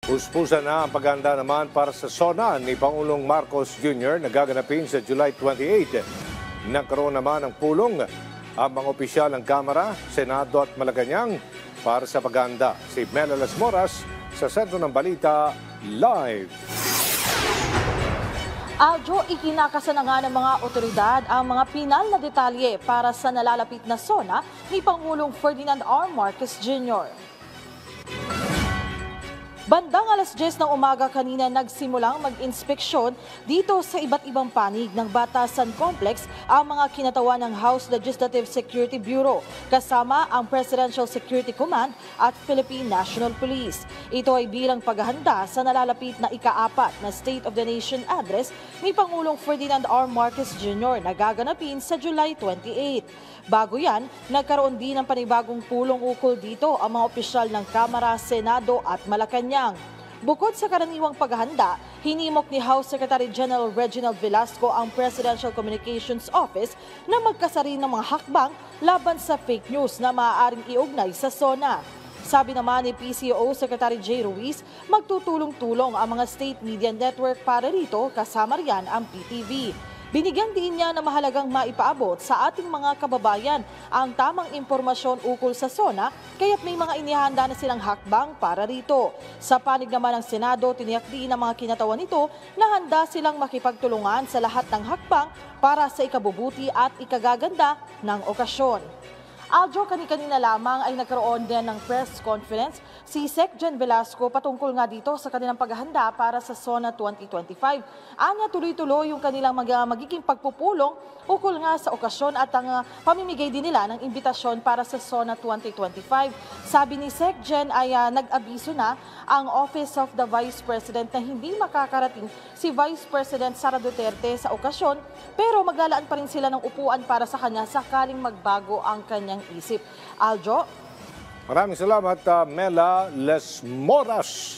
Puspusan na ang paghahanda naman para sa SONA ni Pangulong Marcos Jr. na gaganapin sa July 28. Nagkaroon naman ng pulong ang mga opisyal ng Kamara, Senado at Malacanang para sa paghahanda. Si Mela Las Moras sa Sentro ng Balita Live. Aljo, ikinakasa na nga ng mga otoridad ang mga pinal na detalye para sa nalalapit na SONA ni Pangulong Ferdinand R. Marcos Jr. Bandang alas 10 ng umaga kanina nagsimulang mag-inspeksyon dito sa iba't ibang panig ng Batasan Complex ang mga kinatawan ng House Legislative Security Bureau kasama ang Presidential Security Command at Philippine National Police. Ito ay bilang paghahanda sa nalalapit na ika-4 na State of the Nation Address ni Pangulong Ferdinand R. Marcos Jr. na gaganapin sa July 28. Bago yan, nagkaroon din ng panibagong pulong ukol dito ang mga opisyal ng Kamara, Senado at Malacanang. Bukod sa karaniwang paghahanda, hinimok ni House Secretary General Reginald Velasco ang Presidential Communications Office na magkasari ng mga hakbang laban sa fake news na maaaring iugnay sa SONA. Sabi naman ni PCO Secretary J. Ruiz, magtutulong-tulong ang mga state media network para rito, kasama riyan ang PTV. Binigyan din niya na mahalagang maipaabot sa ating mga kababayan ang tamang impormasyon ukol sa SONA, kaya't may mga inihanda na silang hakbang para rito. Sa panig naman ng Senado, tiniyak din ng mga kinatawan nito na handa silang makipagtulungan sa lahat ng hakbang para sa ikabubuti at ikagaganda ng okasyon. Aljo, kanina lamang ay nagkaroon din ng press conference si Sec. Gen. Velasco patungkol nga dito sa kanilang paghahanda para sa SONA 2025. Anya tuloy-tuloy yung kanilang magiging pagpupulong ukol nga sa okasyon at ang pamimigay din nila ng imbitasyon para sa SONA 2025. Sabi ni Sec. Gen. ay nag-abiso na ang Office of the Vice President na hindi makakarating si Vice President Sara Duterte sa okasyon, pero maglalaan pa rin sila ng upuan para sa kanya sakaling magbago ang kanyang isip. Aljo? Maraming salamat, Mela Las Moras.